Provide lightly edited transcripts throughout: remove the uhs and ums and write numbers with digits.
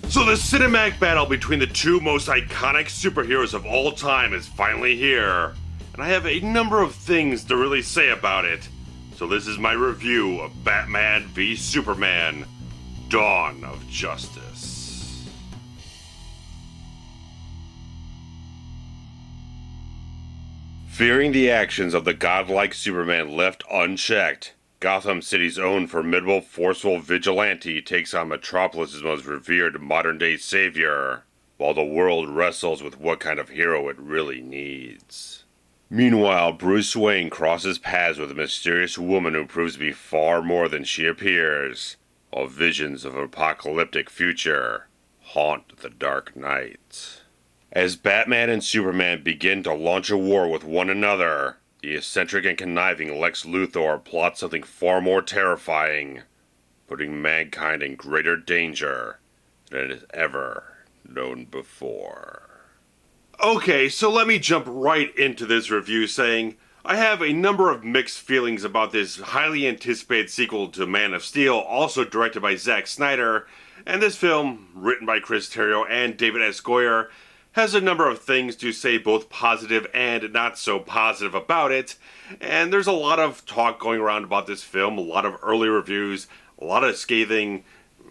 So the cinematic battle between the two most iconic superheroes of all time is finally here, and I have a number of things to really say about it. So this is my review of Batman v Superman: Dawn of Justice. Fearing the actions of the godlike Superman left unchecked, Gotham City's own formidable, forceful vigilante takes on Metropolis's most revered modern-day savior, while the world wrestles with what kind of hero it really needs. Meanwhile, Bruce Wayne crosses paths with a mysterious woman who proves to be far more than she appears, while visions of an apocalyptic future haunt the Dark Knight. As Batman and Superman begin to launch a war with one another, the eccentric and conniving Lex Luthor plots something far more terrifying, putting mankind in greater danger than it has ever known before. Okay, so let me jump right into this review saying I have a number of mixed feelings about this highly anticipated sequel to Man of Steel, also directed by Zack Snyder, and this film, written by Chris Terrio and David S. Goyer, has a number of things to say both positive and not so positive about it, and there's a lot of talk going around about this film, a lot of early reviews, a lot of scathing,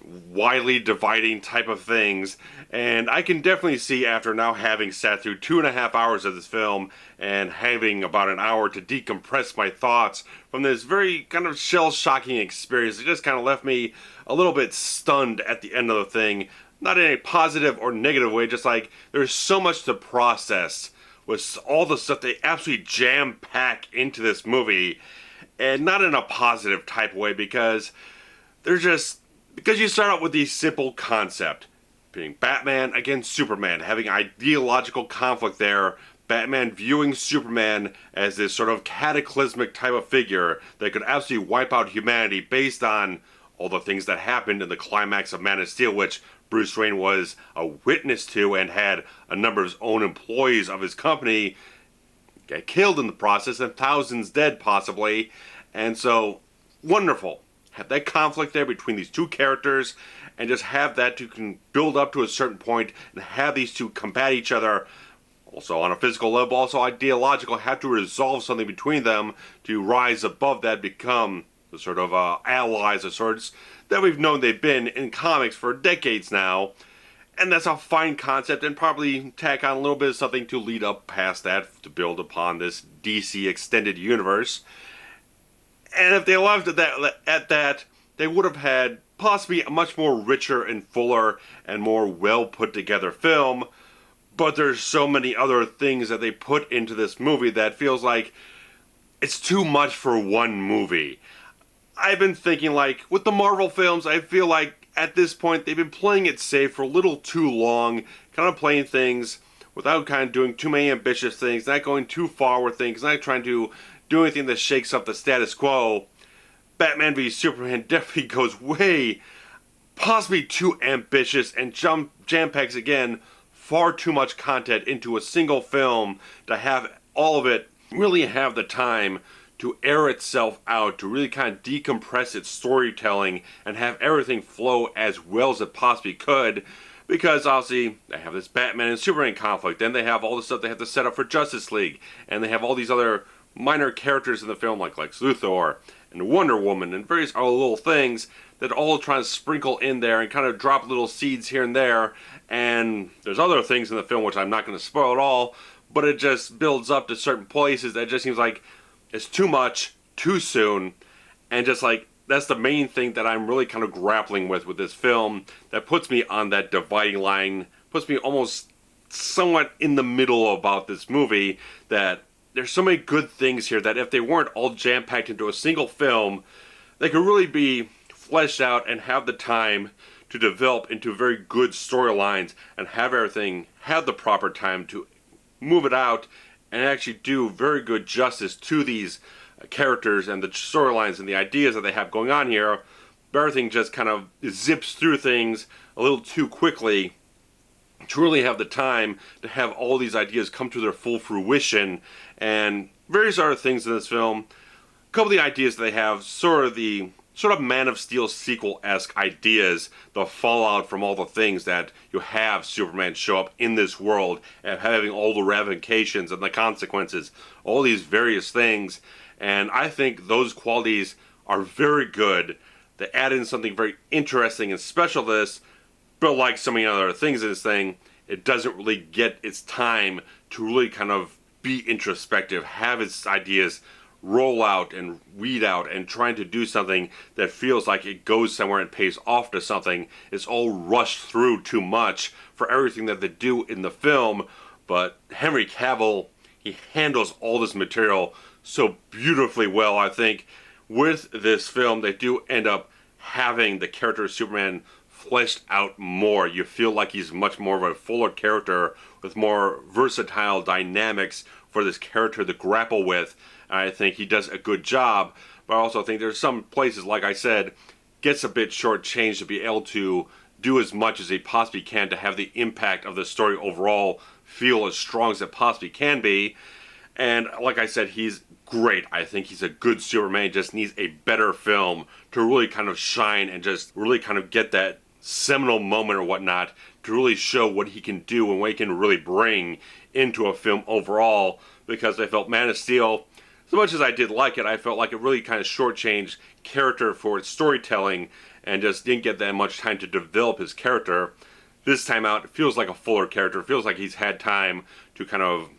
widely dividing type of things, and I can definitely see after now having sat through 2.5 hours of this film and having about an hour to decompress my thoughts from this very kind of shell-shocking experience, it just kind of left me a little bit stunned at the end of the thing. Not in a positive or negative way, just like there's so much to process with all the stuff they absolutely jam-pack into this movie, and not in a positive type of way, because you start out with the simple concept, being Batman against Superman, having ideological conflict there, Batman viewing Superman as this sort of cataclysmic type of figure that could absolutely wipe out humanity based on all the things that happened in the climax of Man of Steel, which Bruce Wayne was a witness to and had a number of his own employees of his company get killed in the process and thousands dead possibly. And so, wonderful. Have that conflict there between these two characters and just have that to build up to a certain point and have these two combat each other. Also on a physical level, also ideological, have to resolve something between them to rise above that, become the sort of allies of sorts that we've known they've been in comics for decades now. And that's a fine concept, and probably tack on a little bit of something to lead up past that to build upon this DC extended universe. And if they left at that, they would have had possibly a much more richer and fuller and more well put together film. But there's so many other things that they put into this movie that feels like it's too much for one movie. I've been thinking, like, with the Marvel films, I feel like at this point they've been playing it safe for a little too long, kind of playing things without kind of doing too many ambitious things, not going too far with things, not trying to do anything that shakes up the status quo. Batman v Superman definitely goes way, possibly too ambitious, and jam-packs, again, far too much content into a single film to have all of it really have the time to air itself out, to really kind of decompress its storytelling and have everything flow as well as it possibly could, because obviously they have this Batman and Superman conflict, then they have all the stuff they have to set up for Justice League, and they have all these other minor characters in the film like Lex Luthor and Wonder Woman and various other little things that all try to sprinkle in there and kind of drop little seeds here and there. And there's other things in the film which I'm not going to spoil at all, but it just builds up to certain places that just seems like it's too much, too soon, and just like, that's the main thing that I'm really kind of grappling with this film, that puts me on that dividing line, puts me almost somewhat in the middle about this movie, that there's so many good things here that if they weren't all jam-packed into a single film, they could really be fleshed out and have the time to develop into very good storylines and have everything have the proper time to move it out and actually do very good justice to these characters and the storylines and the ideas that they have going on here. But everything just kind of zips through things a little too quickly to really have the time to have all these ideas come to their full fruition. And various other things in this film, a couple of the ideas they have, sort of the sort of Man of Steel sequel-esque ideas, the fallout from all the things that you have Superman show up in this world, and having all the ramifications and the consequences, all these various things. And I think those qualities are very good. They add in something very interesting and special to this, but like so many other things in this thing, it doesn't really get its time to really kind of be introspective, have its ideas roll out and weed out, and trying to do something that feels like it goes somewhere and pays off to something. It's all rushed through too much for everything that they do in the film. But Henry Cavill, he handles all this material so beautifully well. I think with this film, they do end up having the character of Superman fleshed out more. You feel like he's much more of a fuller character with more versatile dynamics for this character to grapple with. I think he does a good job, but I also think there's some places, like I said, gets a bit shortchanged to be able to do as much as he possibly can to have the impact of the story overall feel as strong as it possibly can be. And like I said, he's great. I think he's a good Superman. He just needs a better film to really kind of shine and just really kind of get that seminal moment or whatnot to really show what he can do and what he can really bring into a film overall. Because I felt Man of Steel, as much as I did like it, I felt like it really kind of shortchanged character for its storytelling and just didn't get that much time to develop his character. This time out, it feels like a fuller character. It feels like he's had time to kind of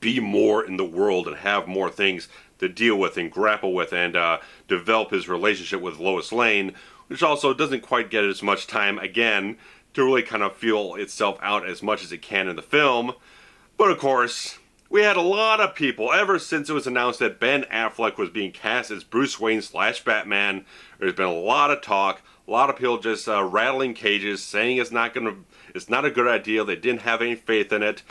be more in the world and have more things to deal with and grapple with, and develop his relationship with Lois Lane, which also doesn't quite get as much time, again, to really kind of feel itself out as much as it can in the film. But of course, we had a lot of people, ever since it was announced that Ben Affleck was being cast as Bruce Wayne / Batman, there's been a lot of talk, a lot of people just rattling cages, saying it's not a good idea, they didn't have any faith in it.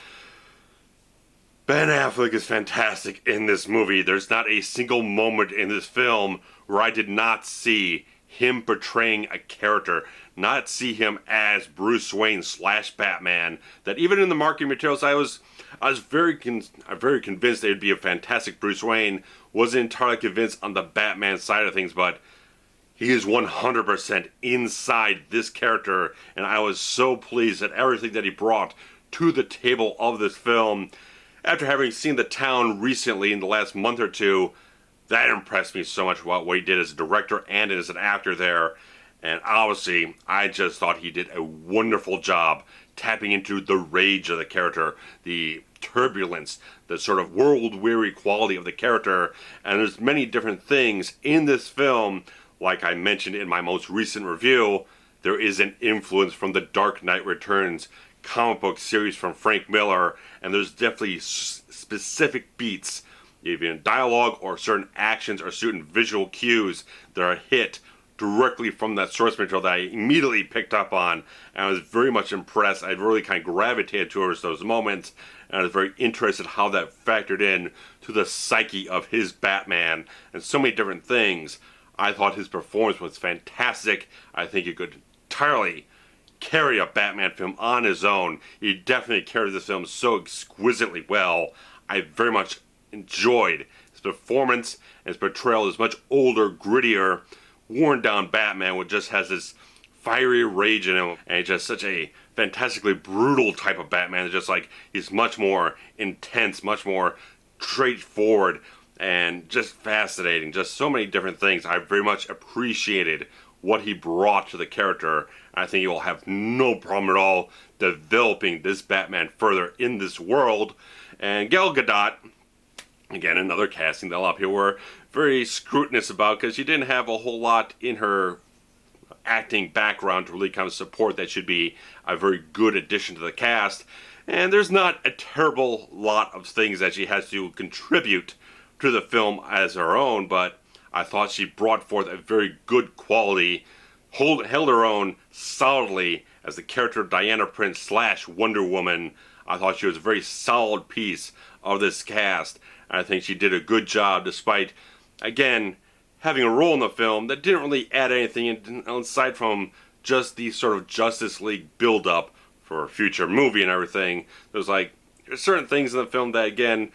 Ben Affleck is fantastic in this movie. There's not a single moment in this film where I did not see him portraying a character, not see him as Bruce Wayne / Batman. That even in the marketing materials, I was very convinced it would be a fantastic Bruce Wayne. Wasn't entirely convinced on the Batman side of things, but he is 100% inside this character, and I was so pleased at everything that he brought to the table of this film. After having seen The Town recently in the last month or two, that impressed me so much about what he did as a director and as an actor there. And obviously, I just thought he did a wonderful job tapping into the rage of the character, the turbulence, the sort of world-weary quality of the character. And there's many different things in this film. Like I mentioned in my most recent review, there is an influence from The Dark Knight Returns comic book series from Frank Miller, and there's definitely specific beats, even dialogue or certain actions or certain visual cues that are hit directly from that source material that I immediately picked up on, and I was very much impressed. I really kind of gravitated towards those moments, and I was very interested how that factored in to the psyche of his Batman and so many different things. I thought his performance was fantastic. I think he could entirely carry a Batman film on his own. He definitely carried this film so exquisitely well. I very much enjoyed his performance and his portrayal. Is much older, grittier, worn down Batman, which just has this fiery rage in him, and he's just such a fantastically brutal type of Batman. It's just like he's much more intense, much more straightforward, and just fascinating. Just so many different things. I very much appreciated what he brought to the character. I think he will have no problem at all developing this Batman further in this world. And Gal Gadot, again, another casting that a lot of people were very scrutinous about, because she didn't have a whole lot in her acting background to really kind of support that should be a very good addition to the cast. And there's not a terrible lot of things that she has to contribute to the film as her own, but I thought she brought forth a very good quality, held her own solidly as the character of Diana Prince / Wonder Woman. I thought she was a very solid piece of this cast. I think she did a good job, despite, again, having a role in the film that didn't really add anything aside from just the sort of Justice League build-up for a future movie and everything. There's certain things in the film that, again,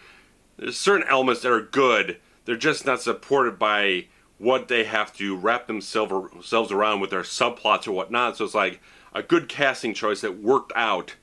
there's certain elements that are good. They're just not supported by what they have to wrap themselves around with their subplots or whatnot. So it's like a good casting choice that worked out,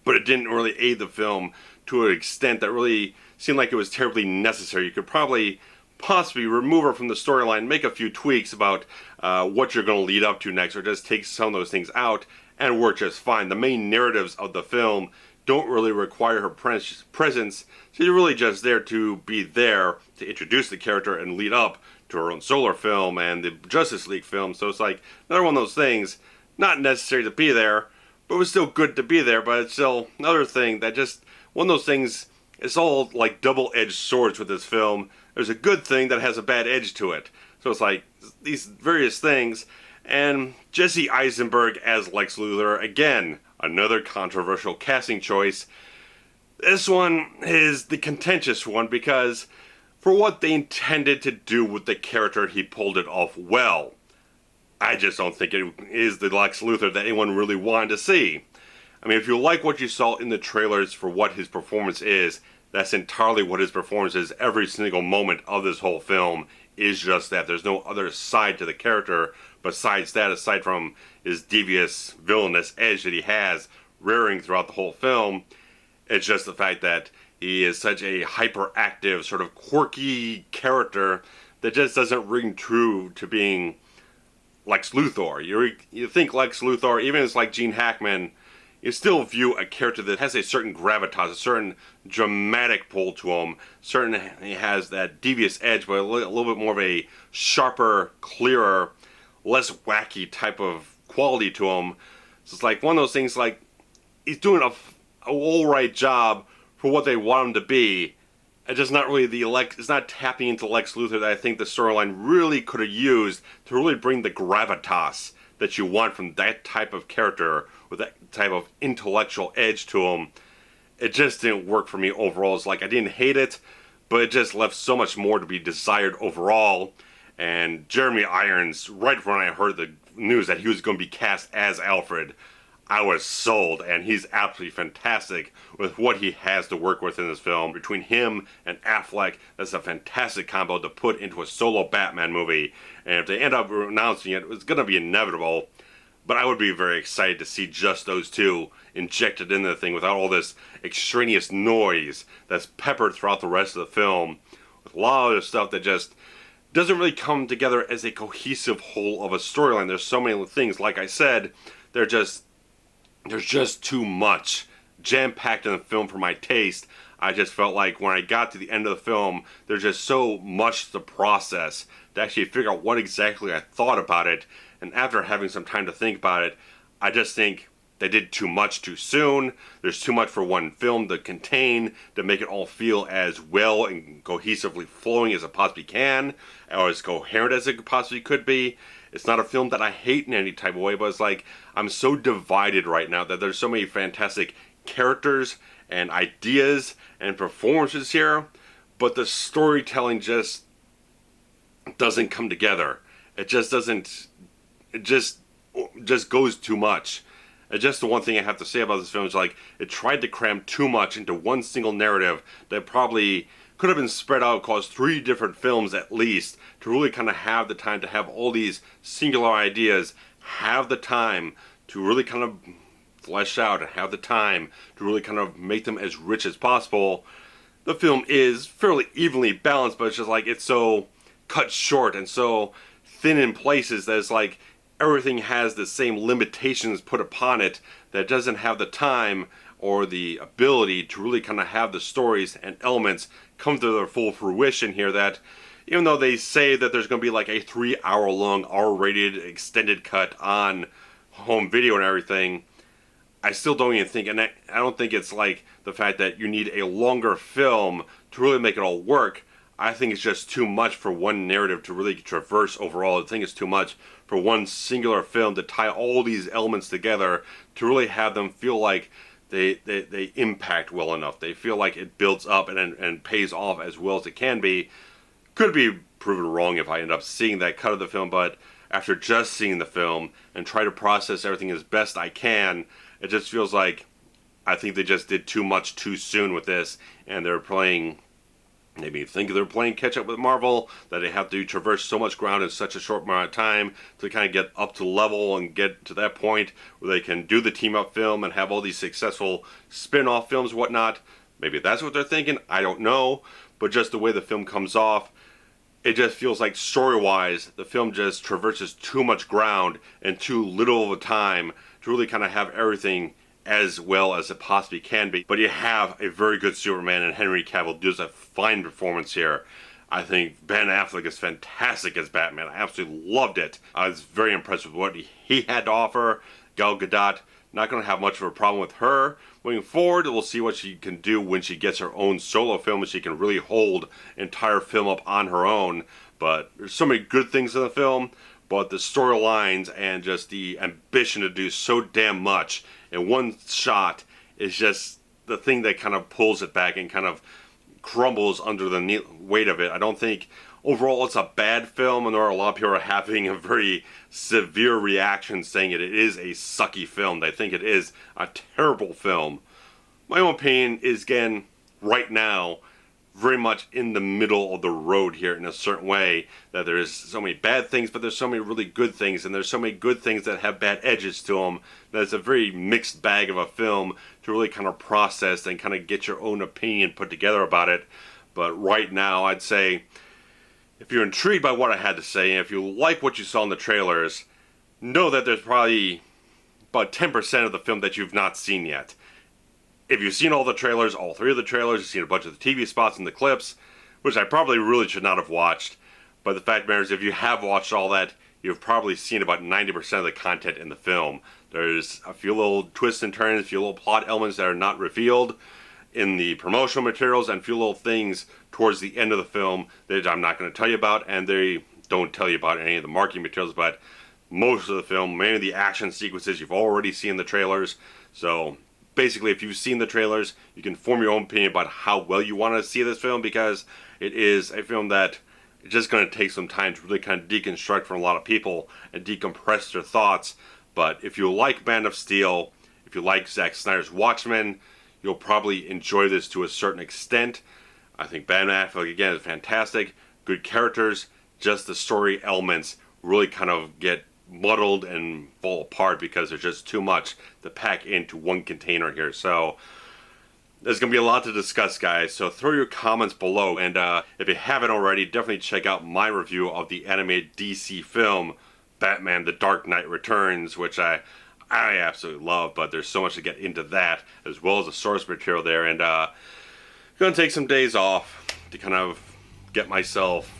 but it didn't really aid the film to an extent that really seemed like it was terribly necessary. You could probably possibly remove her from the storyline, make a few tweaks about what you're going to lead up to next, or just take some of those things out and work just fine. The main narratives of the film don't really require her presence, so you're really just there to be there to introduce the character and lead up to her own solo film and the Justice League film. So it's like another one of those things, not necessary to be there, but it was still good to be there. But it's still another thing that just, one of those things, it's all like double-edged swords with this film. There's a good thing that has a bad edge to it. So it's like these various things. And Jesse Eisenberg as Lex Luthor, again, another controversial casting choice. This one is the contentious one because for what they intended to do with the character, he pulled it off well. I just don't think it is the Lex Luthor that anyone really wanted to see. I mean, if you like what you saw in the trailers for what his performance is, that's entirely what his performance is. Every single moment of this whole film is just that. There's no other side to the character besides that, aside from his devious, villainous edge that he has rearing throughout the whole film. It's just the fact that he is such a hyperactive, sort of quirky character that just doesn't ring true to being Lex Luthor. You think Lex Luthor, even as like Gene Hackman, you still view a character that has a certain gravitas, a certain dramatic pull to him. He has that devious edge, but a little bit more of a sharper, clearer, less wacky type of quality to him. So it's like one of those things, like he's doing a all-right job for what they want him to be. It's just not really it's not tapping into Lex Luthor that I think the storyline really could have used to really bring the gravitas that you want from that type of character with that type of intellectual edge to him. It just didn't work for me overall. It's like I didn't hate it, but it just left so much more to be desired overall. And Jeremy Irons, right when I heard the news that he was going to be cast as Alfred, I was sold, and he's absolutely fantastic with what he has to work with in this film. Between him and Affleck, that's a fantastic combo to put into a solo Batman movie. And if they end up announcing it, it's going to be inevitable. But I would be very excited to see just those two injected into the thing without all this extraneous noise that's peppered throughout the rest of the film. With a lot of stuff that just doesn't really come together as a cohesive whole of a storyline. There's so many things, like I said, there's just too much jam-packed in the film for my taste. I just felt like when I got to the end of the film, there's just so much to process to actually figure out what exactly I thought about it. And after having some time to think about it, I just think they did too much too soon. There's too much for one film to contain to make it all feel as well and cohesively flowing as it possibly can, or as coherent as it possibly could be. It's not a film that I hate in any type of way, but it's like I'm so divided right now that there's so many fantastic characters and ideas and performances here, but the storytelling just doesn't come together. It just doesn't. It just goes too much. And just the one thing I have to say about this film is like it tried to cram too much into one single narrative that probably could have been spread out across 3 different films at least to really kind of have the time to have all these singular ideas, have the time to really kind of flesh out and have the time to really kind of make them as rich as possible. The film is fairly evenly balanced, but it's just like it's so cut short and so thin in places that it's like everything has the same limitations put upon it that it doesn't have the time or the ability to really kind of have the stories and elements come to their full fruition here. That even though they say that there's going to be like a 3-hour-long R-rated extended cut on home video and everything, I still don't even think, and I don't think it's like the fact that you need a longer film to really make it all work. I think it's just too much for one narrative to really traverse overall. I think it's too much for one singular film to tie all these elements together to really have them feel like they impact well enough. They feel like it builds up and pays off as well as it can be. Could be proven wrong if I end up seeing that cut of the film, but after just seeing the film and try to process everything as best I can, it just feels like I think they just did too much too soon with this, and they're playing Maybe think they're playing catch up with Marvel, that they have to traverse so much ground in such a short amount of time to kind of get up to level and get to that point where they can do the team up film and have all these successful spin-off films and whatnot. Maybe that's what they're thinking, I don't know. But just the way the film comes off, it just feels like story-wise, the film just traverses too much ground in too little of a time to really kind of have everything as well as it possibly can be. But you have a very good Superman, and Henry Cavill does a fine performance here. I think Ben Affleck is fantastic as Batman. I absolutely loved it. I was very impressed with what he had to offer. Gal Gadot, not going to have much of a problem with her. Moving forward, we'll see what she can do when she gets her own solo film, and she can really hold an entire film up on her own. But there's so many good things in the film, but the storylines and just the ambition to do so damn much in one shot is just the thing that kind of pulls it back and kind of crumbles under the weight of it. I don't think overall it's a bad film, and there are a lot of people are having a very severe reaction saying it is a sucky film. They think it is a terrible film. My own opinion is, again, right now, very much in the middle of the road here in a certain way, that there's so many bad things, but there's so many really good things, and there's so many good things that have bad edges to them, that it's a very mixed bag of a film to really kind of process and kind of get your own opinion put together about it. But right now, I'd say, if you're intrigued by what I had to say, and if you like what you saw in the trailers, know that there's probably about 10% of the film that you've not seen yet. If you've seen all the trailers, all 3 of the trailers, you've seen a bunch of the TV spots and the clips, which I probably really should not have watched, but the fact matters, if you have watched all that, you've probably seen about 90% of the content in the film. There's a few little twists and turns, a few little plot elements that are not revealed in the promotional materials, and a few little things towards the end of the film that I'm not going to tell you about, and they don't tell you about any of the marketing materials, but most of the film, many of the action sequences you've already seen in the trailers. So basically, if you've seen the trailers, you can form your own opinion about how well you want to see this film, because it is a film that is just going to take some time to really kind of deconstruct for a lot of people and decompress their thoughts. But if you like Man of Steel, if you like Zack Snyder's Watchmen, you'll probably enjoy this to a certain extent. I think Ben Affleck, again, is fantastic. Good characters, just the story elements really kind of get muddled and fall apart because there's just too much to pack into one container here. So there's going to be a lot to discuss, guys. So throw your comments below, and if you haven't already, definitely check out my review of the animated DC film Batman: The Dark Knight Returns, which I absolutely love, but there's so much to get into that, as well as the source material there. And going to take some days off to kind of get myself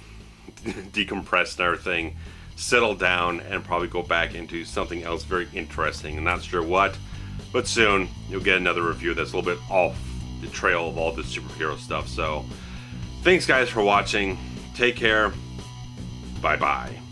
decompressed and everything, settle down, and probably go back into something else very interesting. I'm not sure what, but soon you'll get another review that's a little bit off the trail of all the superhero stuff. So thanks, guys, for watching. Take care. Bye-bye.